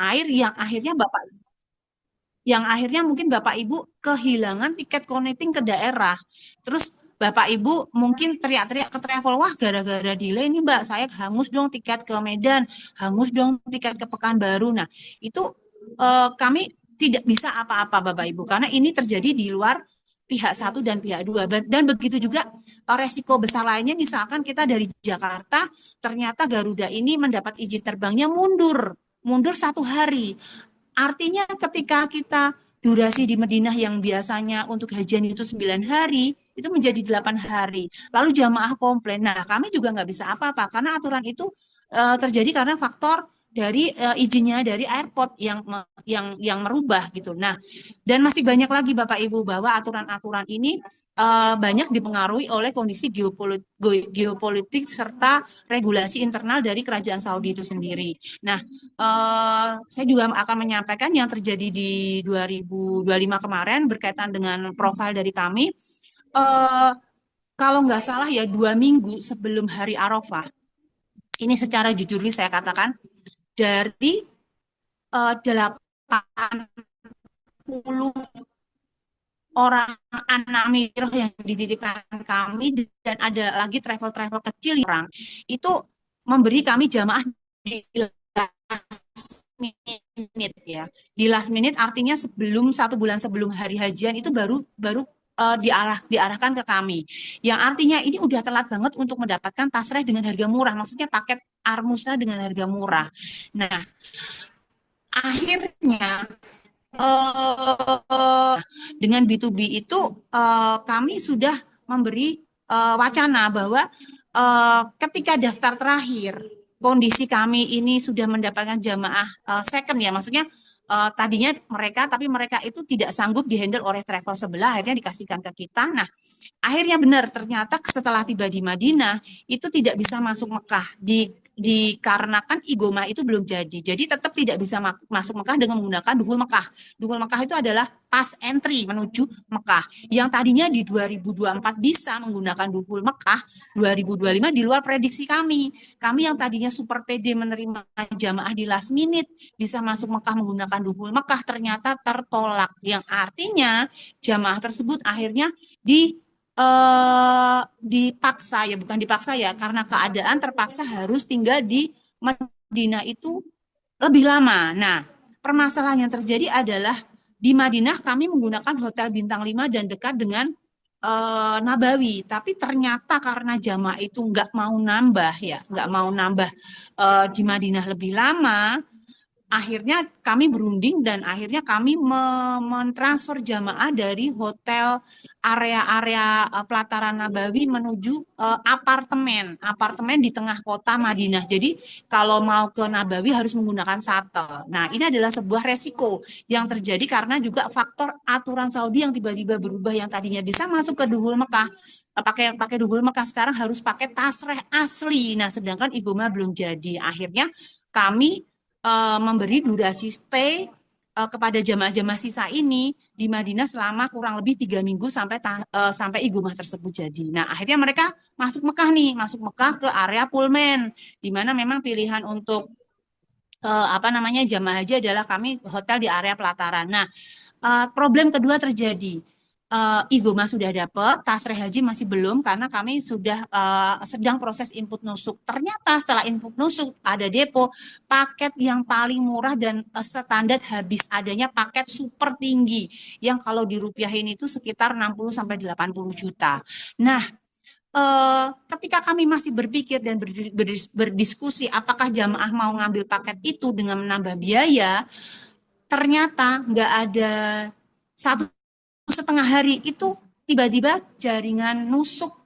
air yang akhirnya mungkin Bapak Ibu kehilangan tiket connecting ke daerah. Terus Bapak Ibu mungkin teriak-teriak ke travel, wah gara-gara delay ini Mbak, saya hangus dong tiket ke Medan, hangus dong tiket ke Pekanbaru. Nah, itu kami tidak bisa apa-apa Bapak Ibu, karena ini terjadi di luar pihak satu dan pihak dua. Dan begitu juga resiko besar lainnya, misalkan kita dari Jakarta, ternyata Garuda ini mendapat izin terbangnya mundur 1 hari. Artinya ketika kita durasi di Madinah yang biasanya untuk hajian itu 9 hari, itu menjadi 8 hari. Lalu jamaah komplain. Nah, kami juga nggak bisa apa-apa karena aturan itu terjadi karena faktor dari izinnya dari airport yang merubah gitu. Nah, dan masih banyak lagi Bapak Ibu bahwa aturan-aturan ini banyak dipengaruhi oleh kondisi geopolitik serta regulasi internal dari kerajaan Saudi itu sendiri. Nah, saya juga akan menyampaikan yang terjadi di 2025 kemarin berkaitan dengan profil dari kami. Eh, Kalau nggak salah ya 2 minggu sebelum hari Arafah, ini secara jujur saya katakan, dari 80 orang anak mirroh yang dititipkan kami dan ada lagi travel-travel kecil orang itu memberi kami jamaah di minute ya. Di last minute artinya sebelum 1 bulan sebelum hari hajian itu baru baru diarahkan ke kami. Yang artinya ini udah telat banget untuk mendapatkan tasreh dengan harga murah. Maksudnya paket Armusna dengan harga murah. Nah, akhirnya dengan B2B itu kami sudah memberi wacana bahwa ketika daftar terakhir kondisi kami ini sudah mendapatkan jamaah second ya, maksudnya tadinya mereka tapi mereka itu tidak sanggup dihandle oleh travel sebelah, akhirnya dikasihkan ke kita. Nah, akhirnya benar ternyata setelah tiba di Madinah itu tidak bisa masuk Mekah dikarenakan igoma itu belum jadi. Jadi tetap tidak bisa masuk Mekah dengan menggunakan Duhul Mekah. Duhul Mekah itu adalah pas entry menuju Mekah. Yang tadinya di 2024 bisa menggunakan Duhul Mekah, 2025 di luar prediksi kami. Kami yang tadinya super PD menerima jamaah di last minute bisa masuk Mekah menggunakan Duhul Mekah ternyata tertolak. Yang artinya jamaah tersebut akhirnya dipaksa ya, bukan dipaksa ya, karena keadaan terpaksa harus tinggal di Madinah itu lebih lama. Nah, permasalahan yang terjadi adalah di Madinah kami menggunakan hotel bintang 5 dan dekat dengan Nabawi, tapi ternyata karena jamaah itu nggak mau nambah ya, nggak mau nambah di Madinah lebih lama, akhirnya kami berunding dan akhirnya kami mentransfer jamaah dari hotel area-area pelataran Nabawi menuju apartemen di tengah kota Madinah. Jadi kalau mau ke Nabawi harus menggunakan shuttle. Nah, ini adalah sebuah resiko yang terjadi karena juga faktor aturan Saudi yang tiba-tiba berubah, yang tadinya bisa masuk ke Duhul Mekah pakai pakai Duhul Mekah sekarang harus pakai tasreh asli. Nah, sedangkan Igoma belum jadi. Akhirnya kami memberi durasi stay kepada jamaah-jamaah sisa ini di Madinah selama kurang lebih 3 minggu sampai igumah tersebut jadi. Nah, akhirnya mereka masuk Mekah nih, masuk Mekah ke area Pullman, di mana memang pilihan untuk apa namanya jamaah haji adalah kami hotel di area pelataran. Nah, problem kedua terjadi. Igoma sudah dapat, tasreh haji masih belum karena kami sudah sedang proses input nusuk. Ternyata setelah input nusuk ada depo paket yang paling murah dan standar habis adanya paket super tinggi yang kalau dirupiahin itu sekitar 60 sampai 80 juta. Nah, ketika kami masih berpikir dan berdiskusi apakah jamaah mau ngambil paket itu dengan menambah biaya, ternyata nggak ada 1,5 hari itu tiba-tiba jaringan nusuk.sa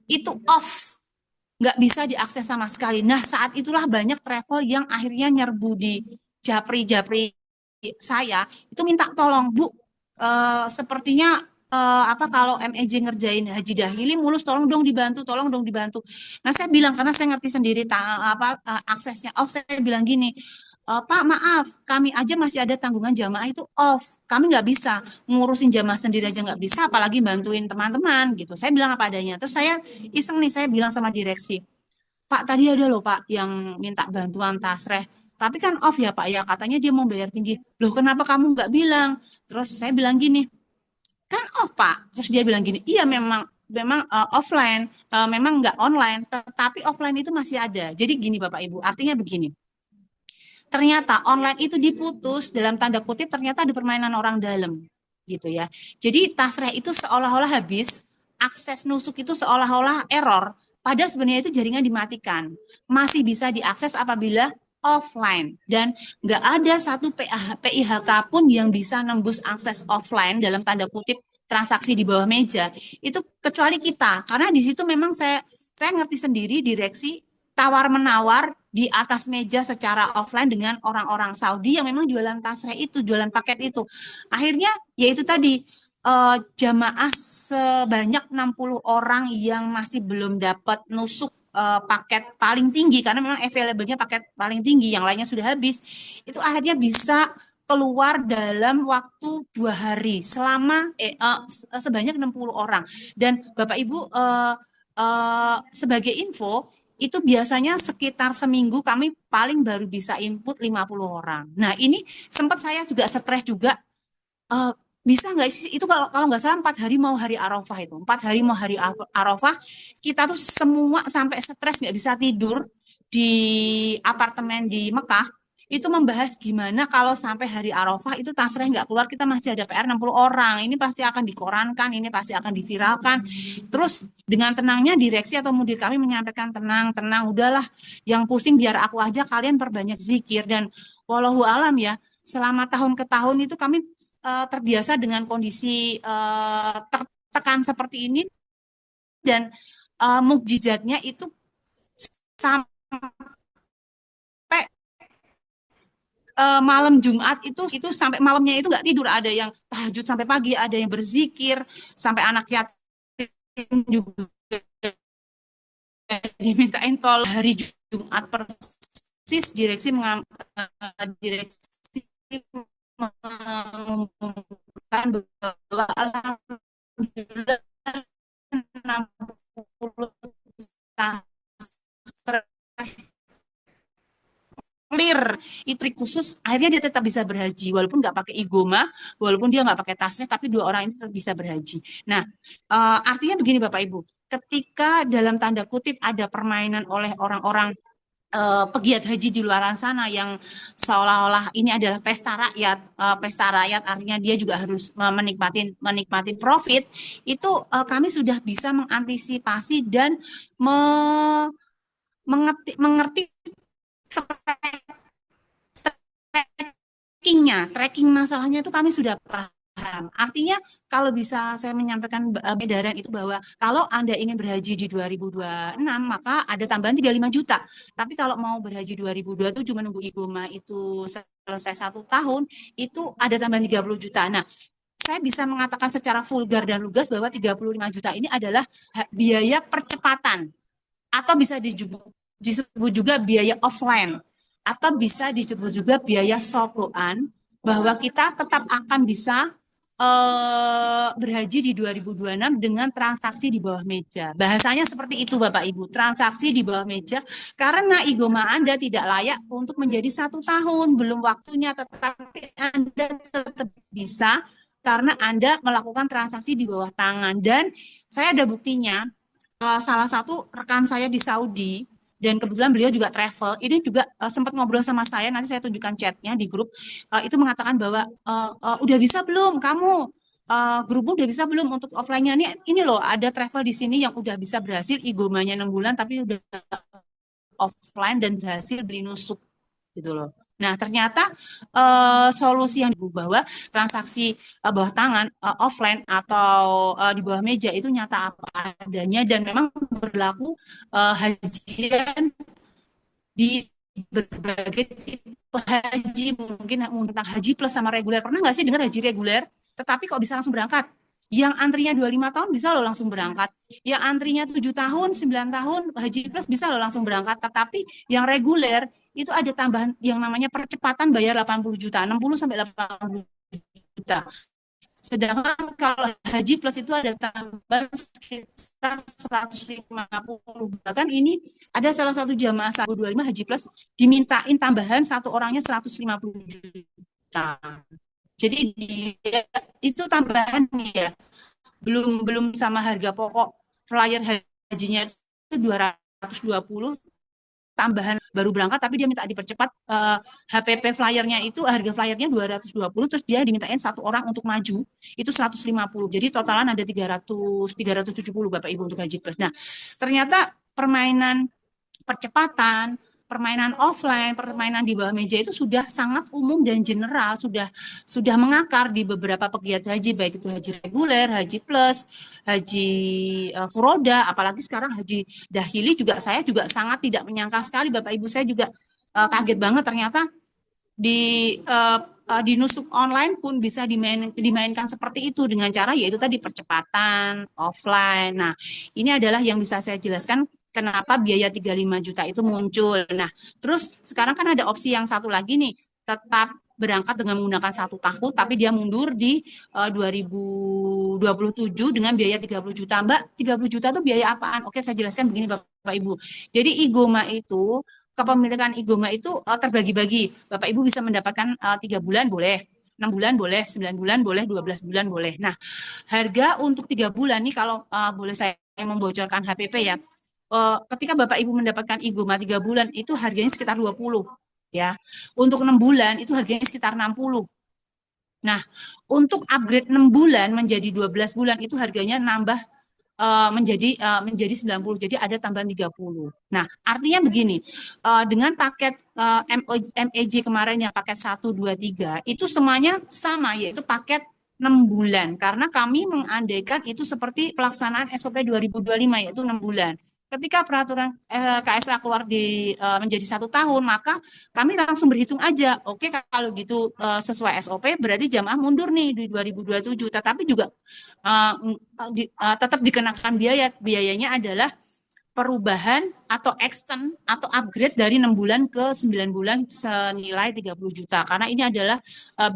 itu off, nggak bisa diakses sama sekali. Nah, saat itulah banyak travel yang akhirnya nyerbu di japri-japri saya, itu minta tolong, Bu, sepertinya apa kalau MEJ ngerjain haji dahili mulus, tolong dong dibantu, tolong dong dibantu. Nah, saya bilang karena saya ngerti sendiri aksesnya off, saya bilang gini, Pak, maaf, kami aja masih ada tanggungan jamaah itu off. Kami nggak bisa ngurusin jamaah sendiri aja nggak bisa, apalagi bantuin teman-teman gitu. Saya bilang apa adanya. Terus saya iseng nih, saya bilang sama direksi, Pak tadi ada loh Pak yang minta bantuan tasreh. Tapi kan off ya Pak ya, katanya dia mau bayar tinggi. Loh kenapa kamu nggak bilang? Terus saya bilang gini, kan off Pak. Terus dia bilang gini, iya memang memang offline, memang nggak online, tetapi offline itu masih ada. Jadi gini Bapak Ibu, artinya begini. Ternyata online itu diputus dalam tanda kutip ternyata di permainan orang dalam gitu ya. Jadi tasreh itu seolah-olah habis, akses nusuk itu seolah-olah error, padahal sebenarnya itu jaringan dimatikan. Masih bisa diakses apabila offline dan nggak ada satu PIHK pun yang bisa nembus akses offline dalam tanda kutip transaksi di bawah meja itu kecuali kita karena di situ memang saya ngerti sendiri direksi tawar menawar di atas meja secara offline dengan orang-orang Saudi yang memang jualan tasreh itu, jualan paket itu. Akhirnya yaitu tadi jamaah sebanyak 60 orang yang masih belum dapat nusuk paket paling tinggi karena memang available-nya paket paling tinggi, yang lainnya sudah habis. Itu akhirnya bisa keluar dalam waktu 2 hari selama sebanyak 60 orang. Dan Bapak Ibu sebagai info itu biasanya sekitar seminggu kami paling baru bisa input 50 orang. Nah, ini sempat saya juga stres juga. eh, Bisa nggak sih itu kalau kalau nggak salah 4 hari mau hari Arafah itu 4 hari mau hari Arafah kita tuh semua sampai stres nggak bisa tidur di apartemen di Mekah itu membahas gimana kalau sampai hari Arafah itu tasreh nggak keluar kita masih ada PR 60 orang ini pasti akan dikorankan ini pasti akan diviralkan terus dengan tenangnya direksi atau mudir kami menyampaikan tenang tenang udahlah yang pusing biar aku aja kalian perbanyak zikir dan walau alam ya selama tahun ke tahun itu kami terbiasa dengan kondisi tertekan seperti ini dan mukjizatnya itu sampai malam Jumat itu sampai malamnya itu nggak tidur ada yang tahajud sampai pagi ada yang berzikir sampai anak yatim juga dimintain tol hari Jumat persis direksi mengumumkan bahwa alhamdulillah 60 clear itu khusus akhirnya dia tetap bisa berhaji walaupun nggak pakai igoma walaupun dia nggak pakai tasnya tapi dua orang ini tetap bisa berhaji. Nah artinya begini Bapak Ibu ketika dalam tanda kutip ada permainan oleh orang-orang pegiat haji di luar sana yang seolah-olah ini adalah pesta rakyat artinya dia juga harus menikmati menikmati profit itu kami sudah bisa mengantisipasi dan mengerti tracking masalahnya itu kami sudah paham. Artinya kalau bisa saya menyampaikan edaran itu bahwa kalau Anda ingin berhaji di 2026 maka ada tambahan 35 juta. Tapi kalau mau berhaji 2027 menunggu igoma itu selesai 1 tahun itu ada tambahan 30 juta. Nah, saya bisa mengatakan secara vulgar dan lugas bahwa 35 juta ini adalah biaya percepatan atau bisa disebut juga biaya offline atau bisa disebut juga biaya sokloan bahwa kita tetap akan bisa berhaji di 2026 dengan transaksi di bawah meja. Bahasanya seperti itu Bapak Ibu, transaksi di bawah meja karena igoma Anda tidak layak untuk menjadi 1 tahun, belum waktunya, tetapi Anda tetap bisa karena Anda melakukan transaksi di bawah tangan. Dan saya ada buktinya, salah satu rekan saya di Saudi dan kebetulan beliau juga travel ini juga sempat ngobrol sama saya nanti saya tunjukkan chatnya di grup itu mengatakan bahwa udah bisa belum kamu grupmu udah bisa belum untuk offline-nya ini loh ada travel di sini yang udah bisa berhasil igomanya 6 bulan tapi udah offline dan berhasil beli nusuk gitu loh. Nah, ternyata solusi yang dibuat bahwa transaksi bawah tangan offline atau di bawah meja itu nyata apa adanya dan memang berlaku hajian di berbagai tipe haji mungkin tentang haji plus sama reguler pernah nggak sih dengar haji reguler tetapi kok bisa langsung berangkat yang antrinya 25 tahun bisa loh langsung berangkat yang antrinya 7 tahun 9 tahun haji plus bisa loh langsung berangkat tetapi yang reguler itu ada tambahan yang namanya percepatan bayar 80 juta 60 sampai 80 juta Sedangkan kalau haji plus itu ada tambahan sekitar 150. Bahkan ini ada salah satu jamaah 125 haji plus dimintain tambahan satu orangnya 150 juta. Jadi dia itu tambahan nih ya, belum belum sama harga pokok flyer hajinya itu 220, tambahan baru berangkat tapi dia minta dipercepat, HPP flyernya itu harga flyernya 220, terus dia dimintain satu orang untuk maju itu 150. Jadi totalan ada 370 Bapak Ibu untuk haji plus. Nah, ternyata permainan percepatan, permainan offline, permainan di bawah meja itu sudah sangat umum dan general, sudah mengakar di beberapa pegiat haji, baik itu haji reguler, haji plus, haji furoda, apalagi sekarang haji dahili juga. Saya juga sangat tidak menyangka sekali, Bapak Ibu, saya juga kaget banget ternyata di nusuk online pun bisa dimainkan seperti itu dengan cara yaitu tadi percepatan offline. Nah, ini adalah yang bisa saya jelaskan kenapa biaya 35 juta itu muncul. Nah, terus sekarang kan ada opsi yang satu lagi nih, tetap berangkat dengan menggunakan 1 tahun, tapi dia mundur di 2027 dengan biaya 30 juta. Mbak, 30 juta itu biaya apaan? Oke, saya jelaskan begini Bapak Ibu. Jadi IGOMA itu, kepemilikan IGOMA itu terbagi-bagi. Bapak Ibu bisa mendapatkan 3 bulan boleh, 6 bulan boleh, 9 bulan boleh, 12 bulan boleh. Nah, harga untuk 3 bulan nih kalau boleh saya membocorkan HPP ya, ketika Bapak Ibu mendapatkan IGOMA 3 bulan itu harganya sekitar 20 ya. Untuk 6 bulan itu harganya sekitar 60. Nah, untuk upgrade 6 bulan menjadi 12 bulan itu harganya nambah menjadi 90. Jadi ada tambahan 30. Nah, artinya begini, dengan paket MEJ kemarin yang paket 1, 2, 3 itu semuanya sama, yaitu paket 6 bulan. Karena kami mengandaikan itu seperti pelaksanaan SOP 2025, yaitu 6 bulan. Ketika peraturan KSA keluar menjadi 1 tahun, maka kami langsung berhitung aja. Oke, kalau gitu sesuai SOP, berarti jamaah mundur nih di 2027. Tetapi juga uh, tetap dikenakan biaya. Biayanya adalah perubahan atau extend atau upgrade dari 6 bulan ke 9 bulan senilai 30 juta. Karena ini adalah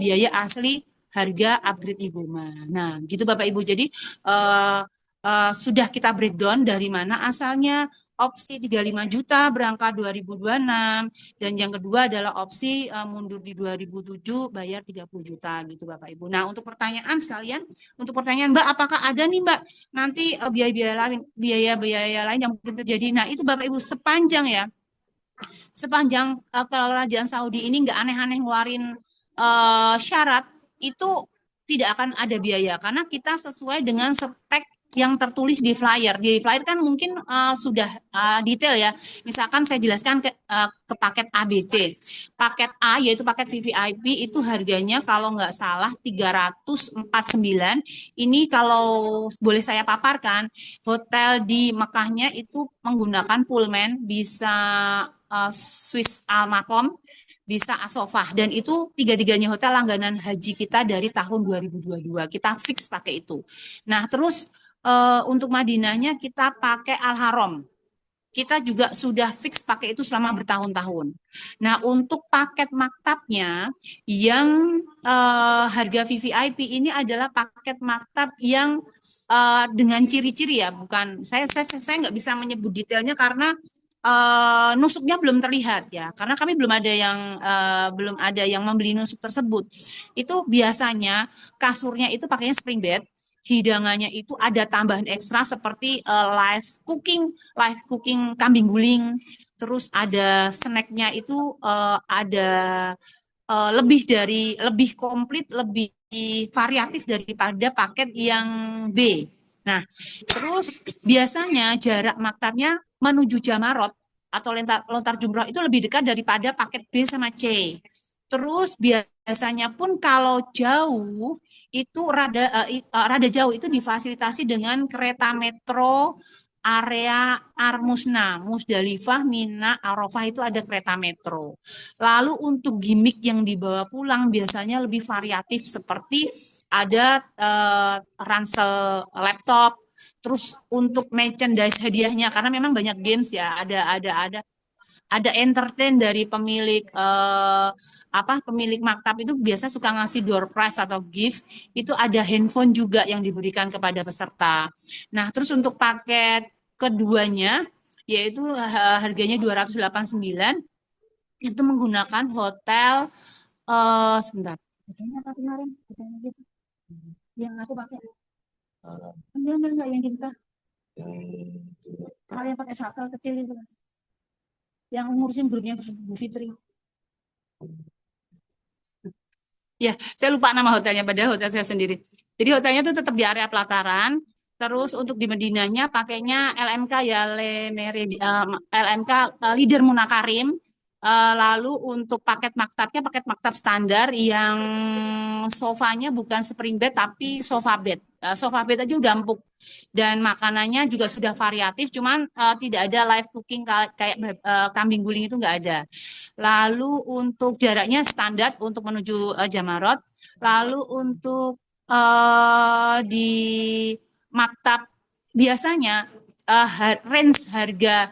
biaya asli harga upgrade IGOMA. Nah, gitu Bapak Ibu. Jadi uh, sudah kita breakdown dari mana asalnya opsi 35 juta berangkat 2026, dan yang kedua adalah opsi mundur di 2007 bayar 30 juta gitu Bapak Ibu. Nah, untuk pertanyaan sekalian, untuk pertanyaan Mbak, apakah ada nih Mbak nanti biaya-biaya lain yang mungkin terjadi? Nah, itu Bapak Ibu sepanjang kerajaan Saudi ini nggak aneh-aneh ngeluarin syarat, itu tidak akan ada biaya karena kita sesuai dengan spek yang tertulis di flyer. Di flyer kan mungkin sudah detail ya. Misalkan saya jelaskan ke paket ABC. Paket A yaitu paket VVIP itu harganya kalau nggak salah 349. Ini kalau boleh saya paparkan, hotel di Mekahnya itu menggunakan Pullman, bisa Swiss Almacom, bisa Asofah, dan itu tiga-tiganya hotel langganan haji kita dari tahun 2022. Kita fix pakai itu. Nah, terus untuk Madinahnya kita pakai Al Haram. Kita juga sudah fix pakai itu selama bertahun-tahun. Nah, untuk paket maktabnya yang harga VVIP ini adalah paket maktab yang dengan ciri-ciri ya, bukan saya nggak bisa menyebut detailnya karena nusuknya belum terlihat ya, karena kami belum ada yang membeli nusuk tersebut. Itu biasanya kasurnya itu pakainya spring bed, hidangannya itu ada tambahan ekstra seperti live cooking kambing guling, terus ada snacknya itu ada lebih komplit, lebih variatif daripada paket yang B. Nah, terus biasanya jarak maktabnya menuju Jamarot atau lontar jumroh itu lebih dekat daripada paket B sama C. Terus biasanya pun kalau jauh itu rada jauh itu difasilitasi dengan kereta metro area Armusna, Musdalifah, Mina, Arafah itu ada kereta metro. Lalu untuk gimmick yang dibawa pulang biasanya lebih variatif seperti ada ransel laptop. Terus untuk merchandise hadiahnya karena memang banyak games ya, ada ada entertain dari pemilik pemilik maktab itu biasa suka ngasih door prize atau gift, itu ada handphone juga yang diberikan kepada peserta. Nah, terus untuk paket keduanya yaitu harganya 289 itu menggunakan hotel sebentar. Hotelnya apa kemarin? Hotelnya gitu. Yang aku pakai. Enggak yang kita. Kalau yang pakai shuttle kecil itu. Yang ngurusin grupnya Bu Fitri. Ya, saya lupa nama hotelnya, padahal hotel saya sendiri. Jadi hotelnya itu tetap di area pelataran. Terus untuk di Medinanya pakainya LMK ya, LMK Leader Munakarim. Lalu untuk paket maktab standar yang sofanya bukan spring bed tapi sofa bed. Sofa bed aja udah empuk dan makanannya juga sudah variatif, cuman tidak ada live cooking kayak kambing guling itu nggak ada. Lalu untuk jaraknya standar untuk menuju Jamarot. Lalu untuk di maktab biasanya range harga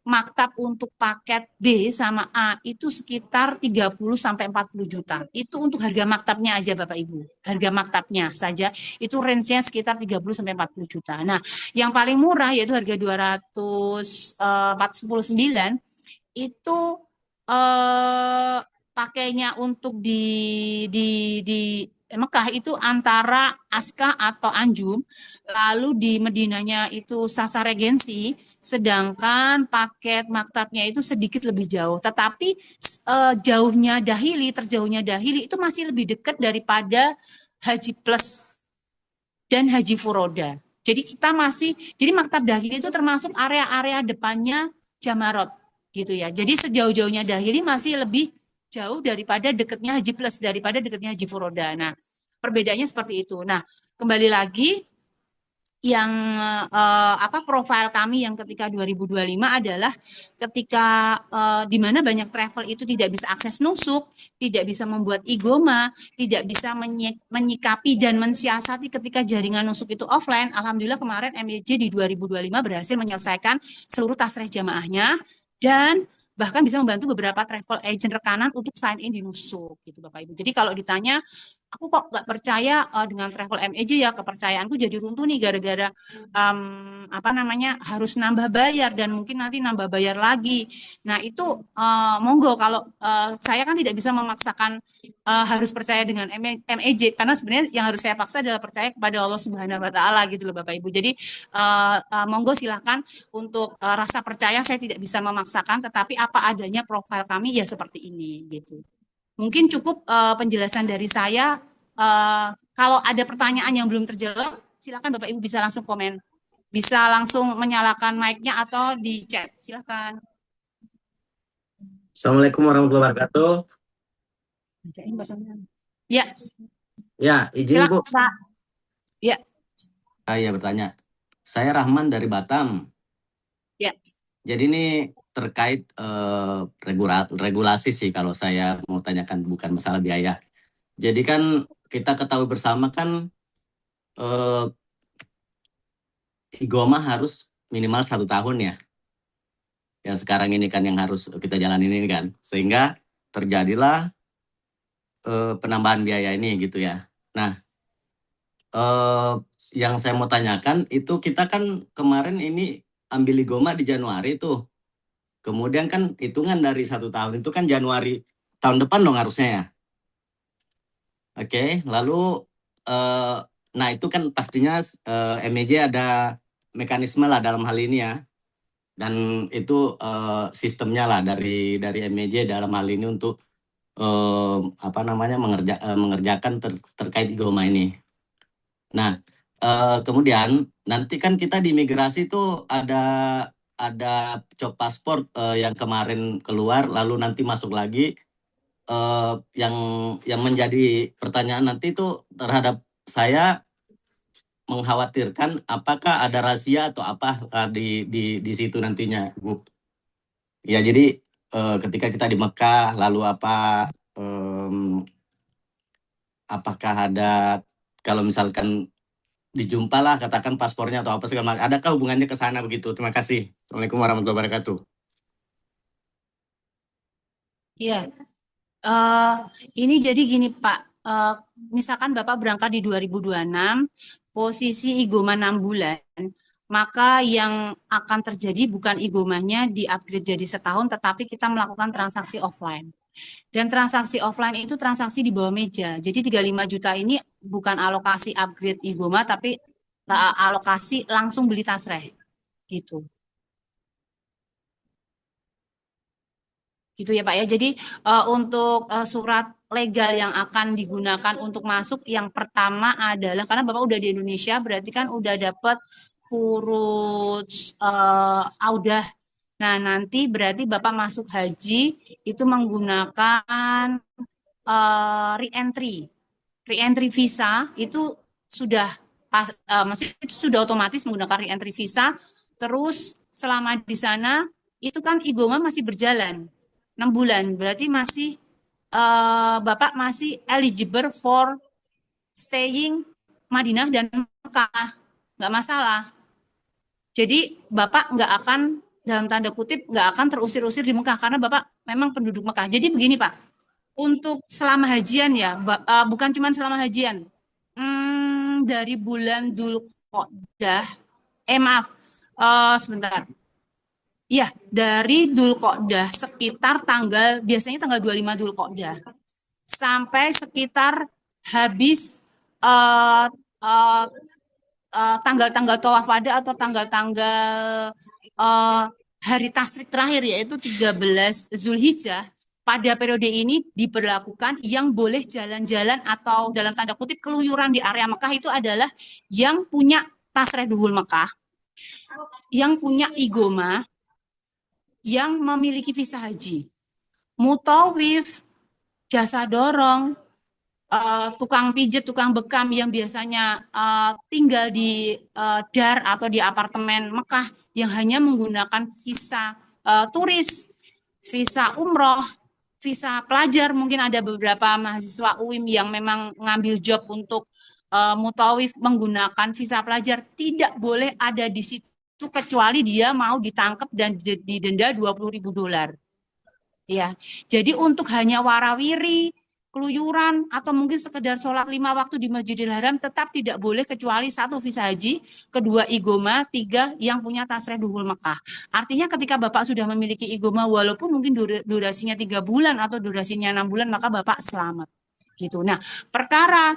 maktab untuk paket B sama A itu sekitar 30 sampai 40 juta. Itu untuk harga maktabnya aja Bapak Ibu. Harga maktabnya saja itu range-nya sekitar 30 sampai 40 juta. Nah, yang paling murah yaitu harga 249 itu eh, pakainya untuk di di Mekah itu antara Aska atau Anjum, lalu di Medinanya itu Sasa Regency, sedangkan paket maktabnya itu sedikit lebih jauh. Tetapi terjauhnya Dahili itu masih lebih dekat daripada Haji Plus dan Haji Furoda. Jadi maktab Dahili itu termasuk area-area depannya Jamarot gitu ya. Jadi sejauh-jauhnya Dahili masih lebih jauh daripada dekatnya Haji Plus, daripada dekatnya Haji Furoda. Nah, perbedaannya seperti itu. Nah, kembali lagi yang profil kami yang ketika 2025 adalah ketika di mana banyak travel itu tidak bisa akses nusuk, tidak bisa membuat igoma, tidak bisa menyikapi dan mensiasati ketika jaringan nusuk itu offline. Alhamdulillah kemarin MEJ di 2025 berhasil menyelesaikan seluruh tasreh jamaahnya dan bahkan bisa membantu beberapa travel agent rekanan untuk sign in di nusuk gitu Bapak Ibu. Jadi kalau ditanya aku kok nggak percaya dengan travel MEJ ya, kepercayaanku jadi runtuh nih gara-gara harus nambah bayar dan mungkin nanti nambah bayar lagi. Nah itu monggo kalau saya kan tidak bisa memaksakan harus percaya dengan MEJ karena sebenarnya yang harus saya paksa adalah percaya kepada Allah Subhanahu Wa Taala gitu loh Bapak Ibu. Jadi monggo silahkan untuk rasa percaya saya tidak bisa memaksakan, tetapi apa adanya profil kami ya seperti ini gitu. Mungkin cukup penjelasan dari saya. Kalau ada pertanyaan yang belum terjawab, silakan Bapak Ibu bisa langsung komen. Bisa langsung menyalakan mic-nya atau di chat. Silakan. Assalamualaikum warahmatullahi wabarakatuh. Ya, Ya, izin Bu. silakan Pak. Ya, Saya bertanya. Saya Rahman dari Batam. ya. Jadi ini terkait regulasi sih kalau saya mau tanyakan, bukan masalah biaya. Jadi kan kita ketahui bersama kan igoma harus minimal 1 tahun ya. Yang sekarang ini kan yang harus kita jalanin ini kan. Sehingga terjadilah penambahan biaya ini gitu ya. Nah, yang saya mau tanyakan itu kita kan kemarin ini ambil igoma di Januari tuh. Kemudian kan hitungan dari 1 tahun itu kan Januari tahun depan dong harusnya ya. Oke, lalu nah itu kan pastinya MEJ ada mekanisme lah dalam hal ini ya. Dan itu sistemnya lah dari MEJ dalam hal ini untuk mengerjakan terkait igoma ini. Nah, kemudian nanti kan kita di imigrasi itu ada cop paspor yang kemarin keluar, lalu nanti masuk lagi. Yang menjadi pertanyaan nanti itu terhadap saya, mengkhawatirkan apakah ada rahasia atau apa di situ nantinya, Bu. Ya, jadi ketika kita di Mekah, lalu apakah ada, kalau misalkan dijumpalah katakan paspornya atau apa segala macam. Adakah hubungannya ke sana begitu? Terima kasih. Assalamualaikum warahmatullahi wabarakatuh. Iya. Eh, ini jadi gini Pak, misalkan Bapak berangkat di 2026, posisi igoma 6 bulan, maka yang akan terjadi bukan igomanya di-upgrade jadi setahun, tetapi kita melakukan transaksi offline. Dan transaksi offline itu transaksi di bawah meja. Jadi 35 juta ini bukan alokasi upgrade igoma, tapi alokasi langsung beli tasreh. Gitu. Gitu ya Pak ya. Jadi untuk surat legal yang akan digunakan untuk masuk yang pertama adalah karena Bapak udah di Indonesia berarti kan udah dapat huruf audah. Nah, nanti berarti Bapak masuk haji itu menggunakan re-entry. Re-entry visa itu sudah maksudnya itu sudah otomatis menggunakan re-entry visa. Terus selama di sana itu kan igoma masih berjalan 6 bulan, berarti masih Bapak masih eligible for staying Madinah dan Mekah, nggak masalah. Jadi Bapak nggak akan dalam tanda kutip nggak akan terusir-usir di Mekah karena Bapak memang penduduk Mekah. Jadi begini Pak, untuk selama hajian ya, bukan cuma selama hajian. Dari bulan Dzulqa'dah, maaf, sebentar. Iya, dari Dzulqa'dah sekitar biasanya tanggal 25 Dzulqa'dah sampai sekitar habis eh, eh, tanggal-tanggal tawaf wada atau tanggal-tanggal eh, hari tasrik terakhir yaitu 13 Zulhijjah. Pada periode ini diberlakukan yang boleh jalan-jalan atau dalam tanda kutip keluyuran di area Mekah itu adalah yang punya tasreh duhul Mekah, yang punya igoma, yang memiliki visa haji. Mutawif, jasa dorong, tukang pijet, tukang bekam yang biasanya tinggal di dar atau di apartemen Mekah yang hanya menggunakan visa turis, visa umroh, visa pelajar. Mungkin ada beberapa mahasiswa UIM yang memang ngambil job untuk mutawif menggunakan visa pelajar. Tidak boleh ada di situ kecuali dia mau ditangkap dan didenda 20.000 dolar. Ya, jadi untuk hanya warawiri, keluyuran, atau mungkin sekedar sholat 5 waktu di Masjidil Haram tetap tidak boleh kecuali satu visa haji, kedua igoma, tiga yang punya tasreh duhul Mekah. Artinya ketika Bapak sudah memiliki igoma, walaupun mungkin durasinya 3 bulan atau durasinya 6 bulan, maka Bapak selamat. Gitu. Nah, perkara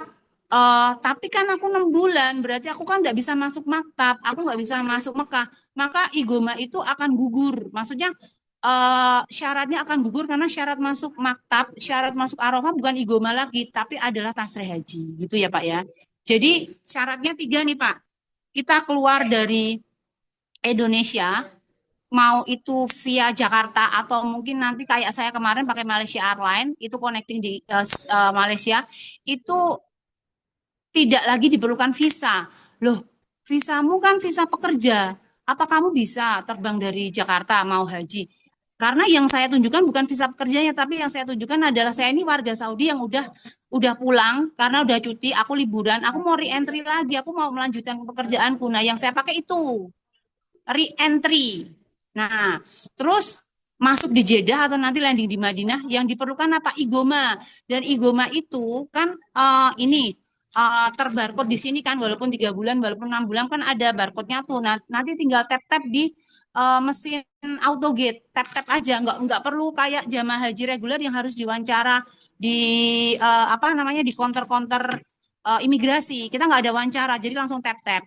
tapi kan aku 6 bulan, berarti aku kan nggak bisa masuk maktab, aku nggak bisa masuk Mekah, maka igoma itu akan gugur. Maksudnya syaratnya akan gugur karena syarat masuk maktab, syarat masuk Arafah bukan igoma lagi, tapi adalah tasreh haji, gitu ya Pak ya. Jadi syaratnya tiga nih Pak. Kita keluar dari Indonesia, mau itu via Jakarta atau mungkin nanti kayak saya kemarin pakai Malaysia Airlines, itu connecting di Malaysia, itu tidak lagi diperlukan visa. Loh, visamu kan visa pekerja. Apa kamu bisa terbang dari Jakarta mau haji? Karena yang saya tunjukkan bukan visa pekerjanya, tapi yang saya tunjukkan adalah saya ini warga Saudi yang udah pulang karena udah cuti, aku liburan, aku mau re-entry lagi, aku mau melanjutkan pekerjaanku. Nah, yang saya pakai itu re-entry. Nah, terus masuk di Jeddah atau nanti landing di Madinah yang diperlukan apa? Igoma. Dan igoma itu kan ini terbarcode di sini kan walaupun 3 bulan, walaupun 6 bulan kan ada barcode-nya tuh. Nah, nanti tinggal tap-tap di mesin autogate, tap-tap aja, nggak perlu kayak jamaah haji reguler yang harus diwawancara di apa namanya di counter-counter imigrasi. Kita nggak ada wawancara, jadi langsung tap-tap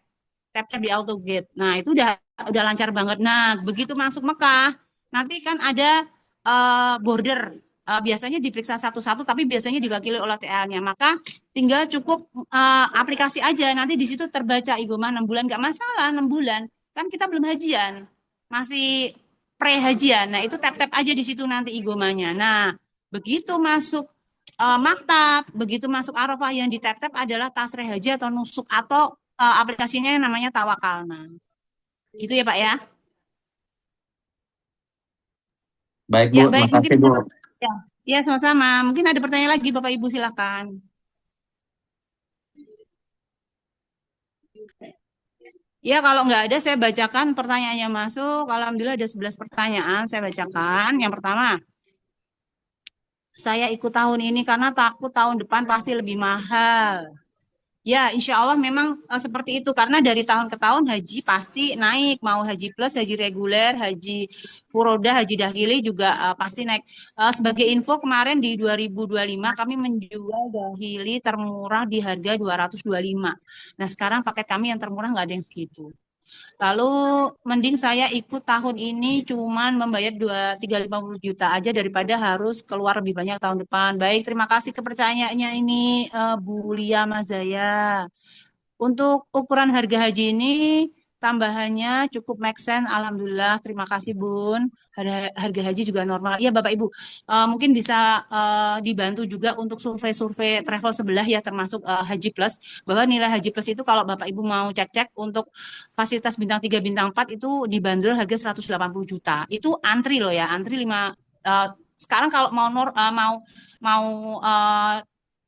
tap-tap di autogate. Nah, itu udah lancar banget. Nah, begitu masuk Mekah, nanti kan ada border. Biasanya diperiksa satu-satu, tapi biasanya diwakili oleh TL-nya. Maka tinggal cukup aplikasi aja. Nanti di situ terbaca igoma 6 bulan, nggak masalah 6 bulan. Kan kita belum hajian, masih pre-hajian. Nah, itu tap-tap aja di situ nanti igomanya. Nah, begitu masuk maktab, begitu masuk Arafah yang di tap-tap adalah tasreh haji atau nusuk atau aplikasinya yang namanya Tawakalna. Gitu ya Pak ya. Baik Bu, Ya, baik mungkin makasih Bu. ya, ya sama-sama. Mungkin ada pertanyaan lagi Bapak Ibu silakan. Ya, kalau nggak ada saya bacakan pertanyaannya masuk. Alhamdulillah ada 11 pertanyaan saya bacakan. Yang pertama, saya ikut tahun ini karena takut tahun depan pasti lebih mahal. Ya, insya Allah memang seperti itu karena dari tahun ke tahun haji pasti naik, mau haji plus, haji reguler, haji furoda, haji dahili juga pasti naik. Sebagai info kemarin di 2025 kami menjual dahili termurah di harga 225. Nah, sekarang paket kami yang termurah nggak ada yang segitu. Lalu mending saya ikut tahun ini cuman membayar 350 juta aja daripada harus keluar lebih banyak tahun depan. Baik, terima kasih kepercayaannya ini Bu Lia Mazaya. Untuk ukuran harga haji ini tambahannya cukup make sense, alhamdulillah. Terima kasih Bun. Harga haji juga normal. Iya Bapak Ibu, mungkin bisa dibantu juga untuk survei-survei travel sebelah ya termasuk Haji Plus. Bahwa nilai Haji Plus itu kalau Bapak Ibu mau cek-cek untuk fasilitas bintang 3 bintang 4 itu dibanderol harga 180 juta. Itu antri loh ya, antri 5 sekarang kalau mau mau eh,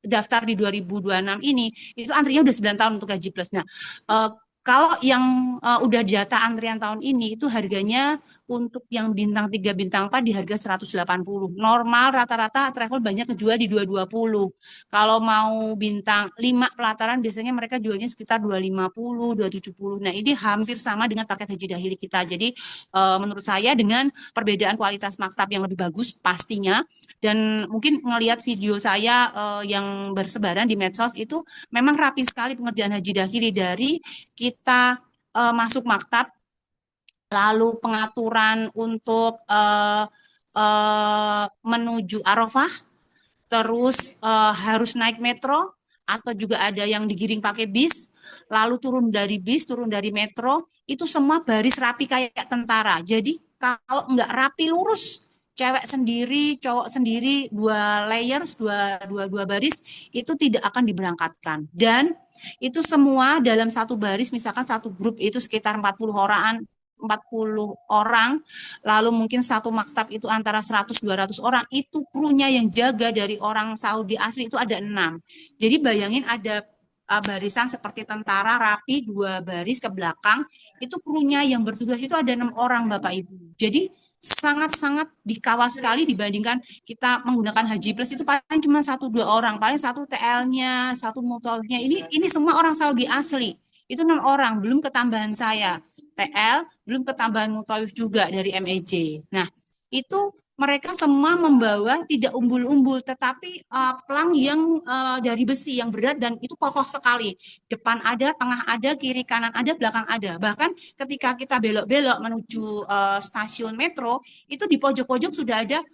daftar di 2026 ini itu antrinya udah 9 tahun untuk Haji Plus. Nah, eh, kalau yang udah data antrian tahun ini itu harganya untuk yang bintang 3 bintang 4 di harga 180. Normal rata-rata travel banyak kejual di 220. Kalau mau bintang 5 pelataran biasanya mereka jualnya sekitar 250, 270. Nah, ini hampir sama dengan paket haji dahili kita. Jadi menurut saya dengan perbedaan kualitas maktab yang lebih bagus pastinya dan mungkin ngelihat video saya yang bersebaran di medsos itu memang rapi sekali pengerjaan haji dahili dari kita masuk maktab, lalu pengaturan untuk menuju Arafah, terus harus naik metro atau juga ada yang digiring pakai bis, lalu turun dari bis, turun dari metro, itu semua baris rapi kayak tentara. Jadi kalau nggak rapi lurus, cewek sendiri, cowok sendiri, dua layers, dua baris, itu tidak akan diberangkatkan. Dan itu semua dalam satu baris, misalkan satu grup itu sekitar 40 orang, lalu mungkin satu maktab itu antara 100-200 orang, itu krunya yang jaga dari orang Saudi asli itu ada 6. Jadi bayangin ada barisan seperti tentara rapi, dua baris ke belakang, itu krunya yang bertugas itu ada 6 orang Bapak Ibu. Jadi sangat-sangat dikawal sekali dibandingkan kita menggunakan Haji Plus itu paling cuma 1-2 orang, paling satu TL-nya, satu motornya. Ini semua orang Saudi asli. Itu 6 orang, belum ketambahan saya. TL, belum ketambahan mutawif juga dari MEJ. Nah, itu mereka semua membawa tidak umbul-umbul, tetapi pelang yang dari besi yang berat dan itu kokoh sekali. Depan ada, tengah ada, kiri kanan ada, belakang ada. Bahkan ketika kita belok-belok menuju stasiun metro, itu di pojok-pojok sudah ada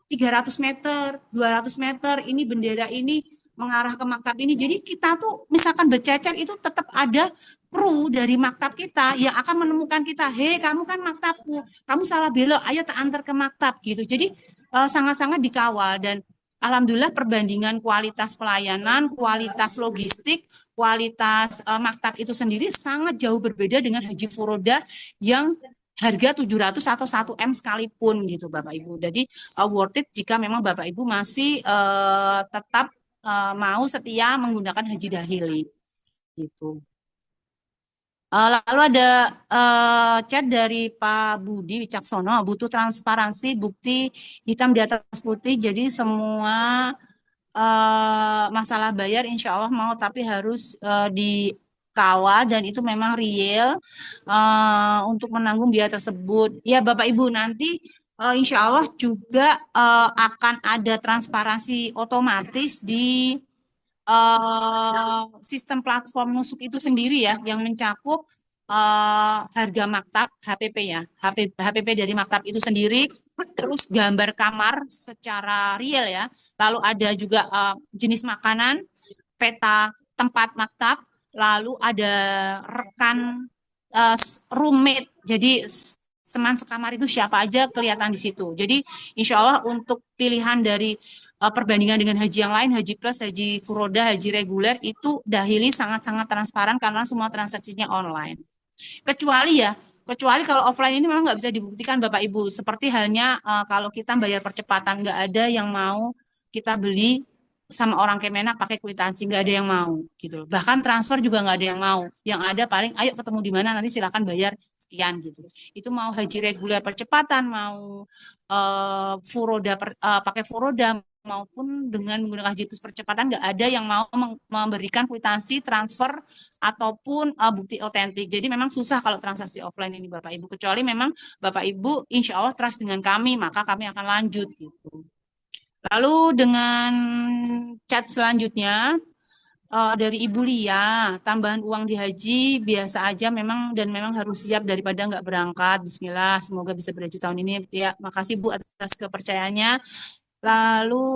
300 meter, 200 meter, ini bendera ini mengarah ke maktab ini. Jadi kita tuh misalkan bercecer itu tetap ada kru dari maktab kita yang akan menemukan kita, hei kamu kan maktabku, kamu salah belok, ayo tak antar ke maktab gitu. Jadi sangat-sangat dikawal dan alhamdulillah perbandingan kualitas pelayanan, kualitas logistik, kualitas maktab itu sendiri sangat jauh berbeda dengan Haji Furoda yang harga 700 atau 1 M sekalipun gitu Bapak Ibu. Jadi worth it jika memang Bapak Ibu masih tetap mau setia menggunakan haji dahili gitu. Lalu ada chat dari Pak Budi Wicaksono, butuh transparansi, bukti hitam di atas putih, jadi semua masalah bayar insya Allah mau, tapi harus dikawal dan itu memang real untuk menanggung biaya tersebut. Ya Bapak Ibu nanti insya Allah juga akan ada transparansi otomatis di sistem platform Nusuk itu sendiri ya, yang mencakup harga maktab HPP ya, HPP dari maktab itu sendiri, terus gambar kamar secara real ya, lalu ada juga jenis makanan, peta tempat maktab, lalu ada rekan roommate, jadi teman sekamar itu siapa aja kelihatan di situ. Jadi insya Allah untuk pilihan dari perbandingan dengan haji yang lain, haji plus, haji furoda, haji reguler, itu dahili sangat-sangat transparan karena semua transaksinya online. Kecuali ya, kecuali kalau offline ini memang nggak bisa dibuktikan Bapak Ibu. Seperti halnya kalau kita bayar percepatan, nggak ada yang mau kita beli sama orang Kemenak pakai kwitansi, nggak ada yang mau gitu. Bahkan transfer juga nggak ada yang mau. Yang ada paling ayo ketemu di mana nanti silakan bayar sekian gitu. Itu mau haji reguler percepatan, mau furoda pakai furoda, maupun dengan menggunakan situs percepatan nggak ada yang mau memberikan kwitansi transfer ataupun bukti otentik. Jadi memang susah kalau transaksi offline ini Bapak Ibu. Kecuali memang Bapak Ibu insya Allah trust dengan kami, maka kami akan lanjut gitu. Lalu dengan chat selanjutnya dari Ibu Lia, tambahan uang di haji biasa aja memang dan memang harus siap daripada nggak berangkat. Bismillah, semoga bisa berhaji tahun ini. Ya, makasih Bu atas kepercayaannya. Lalu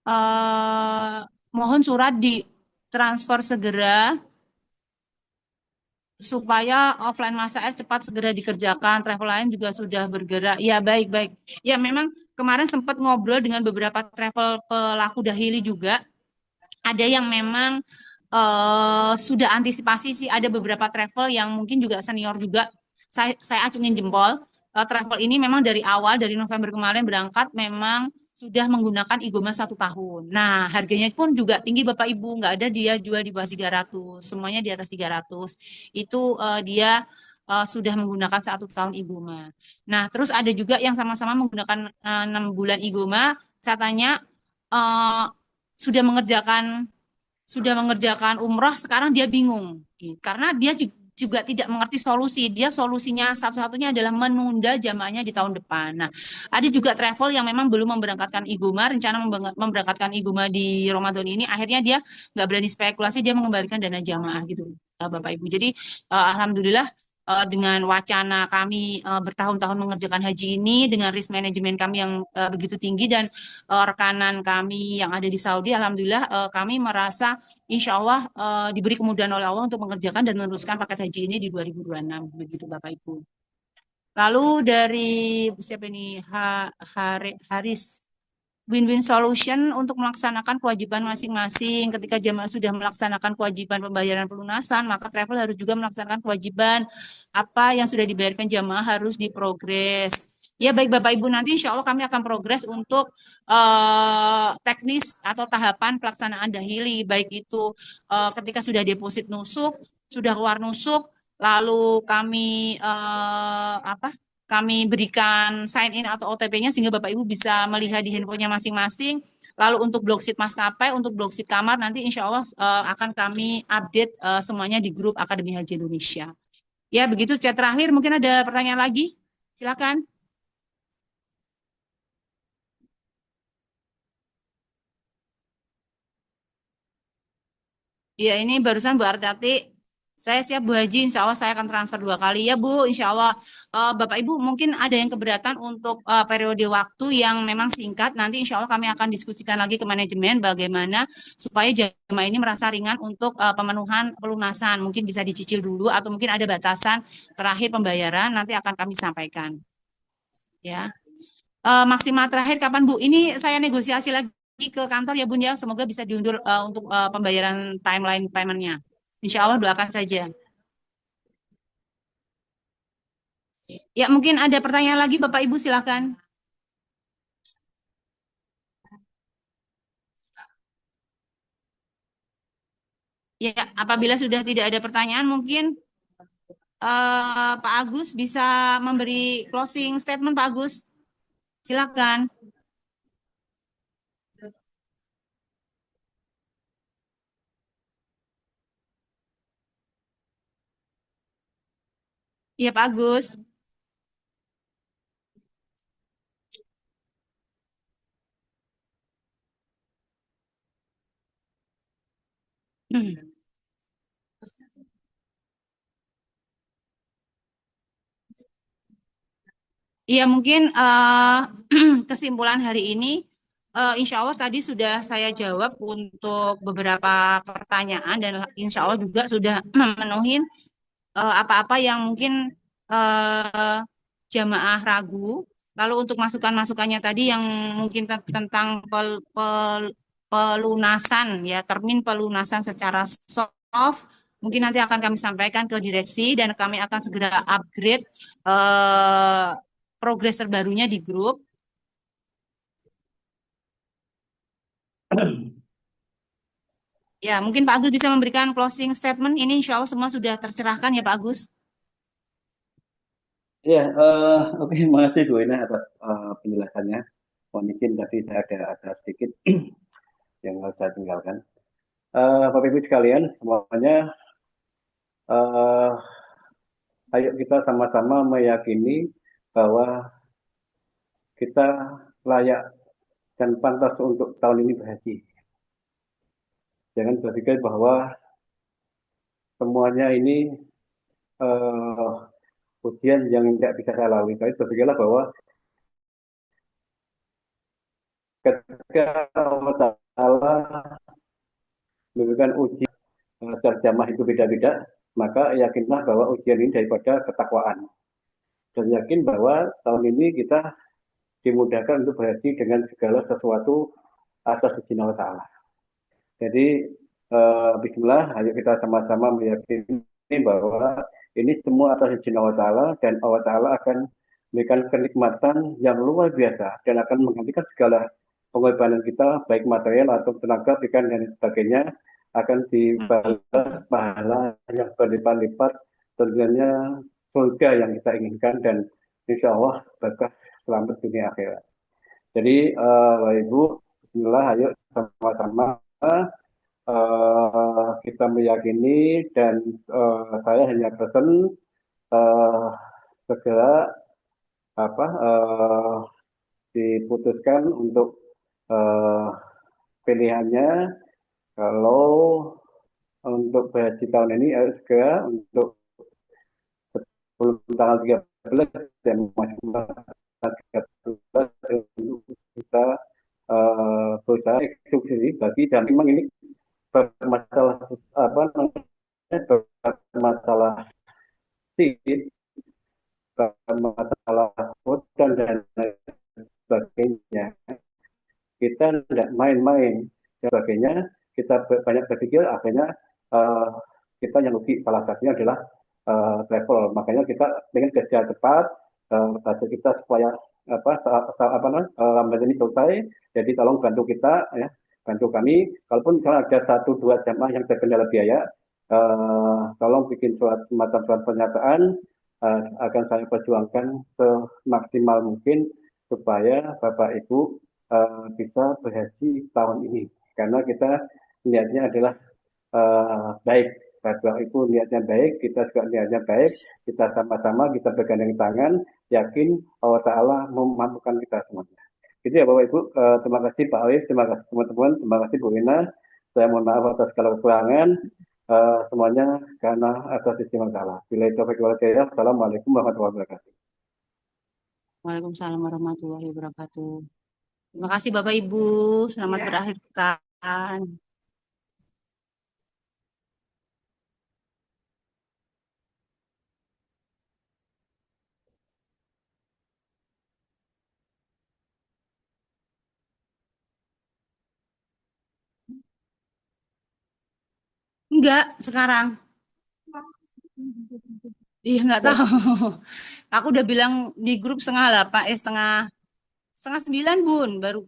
eh, mohon surat di transfer segera supaya offline Masa Air cepat segera dikerjakan. Travel lain juga sudah bergerak. Ya, baik-baik. Ya, memang kemarin sempat ngobrol dengan beberapa travel pelaku dahili juga. Ada yang memang sudah antisipasi sih, ada beberapa travel yang mungkin juga senior juga. Saya acungin jempol. Travel ini memang dari awal, dari November kemarin berangkat, memang sudah menggunakan Igoma 1 tahun. Nah, harganya pun juga tinggi Bapak Ibu, nggak ada dia jual di bawah 300, semuanya di atas 300. Itu dia sudah menggunakan 1 tahun Igoma. Nah, terus ada juga yang sama-sama menggunakan 6 bulan Igoma. Saya tanya, eh, sudah mengerjakan umroh, sekarang dia bingung karena dia juga tidak mengerti solusi. Dia solusinya satu-satunya adalah menunda jamaahnya di tahun depan. Nah, ada juga travel yang memang belum memberangkatkan iguma, rencana memberangkatkan iguma di Ramadan ini, akhirnya dia nggak berani spekulasi, dia mengembalikan dana jamaah gitu, Bapak Ibu. Jadi alhamdulillah dengan wacana kami bertahun-tahun mengerjakan haji ini, dengan risk management kami yang begitu tinggi dan rekanan kami yang ada di Saudi, alhamdulillah kami merasa insya Allah diberi kemudahan oleh Allah untuk mengerjakan dan meneruskan paket haji ini di 2026, begitu Bapak Ibu. Lalu dari siapa ini, Haris, win-win solution untuk melaksanakan kewajiban masing-masing. Ketika jemaah sudah melaksanakan kewajiban pembayaran pelunasan, maka travel harus juga melaksanakan kewajiban apa yang sudah dibayarkan jemaah harus diprogres. Ya baik Bapak Ibu, nanti insya Allah kami akan progres untuk teknis atau tahapan pelaksanaan dahili, baik itu ketika sudah deposit nusuk, sudah keluar nusuk, lalu kami kami berikan sign in atau OTP-nya sehingga Bapak Ibu bisa melihat di handphonenya masing-masing. Lalu untuk bloksit maskapai, untuk bloksit kamar nanti insya Allah akan kami update semuanya di grup Akademi Haji Indonesia. Ya begitu chat terakhir, mungkin ada pertanyaan lagi? Silakan. Iya, ini barusan Bu Artati. Saya siap Bu Haji, insya Allah saya akan transfer 2 kali. Ya Bu, insya Allah. Bapak Ibu mungkin ada yang keberatan untuk periode waktu yang memang singkat. Nanti insya Allah kami akan diskusikan lagi ke manajemen bagaimana supaya jemaah ini merasa ringan untuk pemenuhan pelunasan. Mungkin bisa dicicil dulu atau mungkin ada batasan terakhir pembayaran. Nanti akan kami sampaikan. Ya. Maksimal terakhir kapan Bu? Ini saya negosiasi lagi ke kantor ya Bun ya. Semoga bisa diundur untuk pembayaran timeline paymentnya. Insya Allah doakan saja. Ya mungkin ada pertanyaan lagi Bapak Ibu silakan. Ya apabila sudah tidak ada pertanyaan mungkin Pak Agus bisa memberi closing statement Pak Agus. Silakan. Iya Pak Agus. Iya, mungkin kesimpulan hari ini, insya Allah tadi sudah saya jawab untuk beberapa pertanyaan dan insya Allah juga sudah memenuhi apa-apa yang mungkin jamaah ragu. Lalu untuk masukan-masukannya tadi yang mungkin tentang pelunasan, ya termin pelunasan secara soft, mungkin nanti akan kami sampaikan ke direksi dan kami akan segera upgrade eh, progres terbarunya di grup. Ya, mungkin Pak Agus bisa memberikan closing statement. Ini insya Allah semua sudah tercerahkan ya Pak Agus. Ya, oke, makasih Bu Ena atas penjelasannya. Mohon izin tadi saya ada sedikit yang harus saya tinggalkan. Bapak Ibu sekalian, semuanya, uh, ayo kita sama-sama meyakini bahwa kita layak dan pantas untuk tahun ini berhaji. Jangan berpikir bahwa semuanya ini ujian yang tidak bisa saya lalui. Tapi berpikirlah bahwa ketika Allah Ta'ala memberikan ujian secara jamaah itu beda-beda, maka yakinlah bahwa ujian ini daripada ketakwaan. Dan yakin bahwa tahun ini kita dimudahkan untuk berhaji dengan segala sesuatu atas izin Allah Ta'ala. Jadi, bismillah, ayo kita sama-sama meyakini bahwa ini semua atas izin Allah Ta'ala, dan Allah Ta'ala akan memberikan kenikmatan yang luar biasa dan akan menggantikan segala pengorbanan kita, baik material atau tenaga, pikiran dan sebagainya, akan dibalas pahala yang berlipat-lipat, tentunya surga yang kita inginkan, dan insya Allah berkah selamat dunia akhirat. Jadi, Bapak Ibu, bismillah, ayo sama-sama kita meyakini, dan saya hanya pesan segera diputuskan untuk pilihannya. Kalau untuk berhaji tahun ini harus segera untuk sebelum tanggal 13 dan maksimal 13 untuk kita berusaha eksekusi bagi, dan memang ini bermasalah bermasalah sedikit, bermasalah hutan dan sebagainya. Kita tidak main-main dan sebagainya. Kita banyak berpikir, akhirnya kita yang rugi salah satunya adalah travel. Makanya kita ingin kerja cepat, budget kita supaya lambat ini selesai. Jadi tolong bantu kita, ya, bantu kami. Kalaupun misalnya ada 1-2 jamaah yang terkendala biaya, tolong bikin semacam surat pernyataan, akan saya perjuangkan semaksimal mungkin supaya Bapak Ibu bisa berhaji tahun ini. Karena kita niatnya adalah baik. Bapak Ibu niatnya baik, kita juga niatnya baik, kita sama-sama, kita bergandeng tangan, yakin Allah Ta'ala memampukan kita semuanya. Gitu ya Bapak Ibu, terima kasih Pak Alif, terima kasih teman-teman, terima kasih Bu Ina. Saya mohon maaf atas segala kekurangan, semuanya karena atas izin Allah Ta'ala. Bila itu Assalamualaikum warahmatullahi wabarakatuh. Waalaikumsalam warahmatullahi wabarakatuh. Terima kasih Bapak Ibu. Selamat berakhir pekan. Enggak, sekarang. Iya, nggak tahu. Aku udah bilang di grup setengah 8, setengah 9 Bun, baru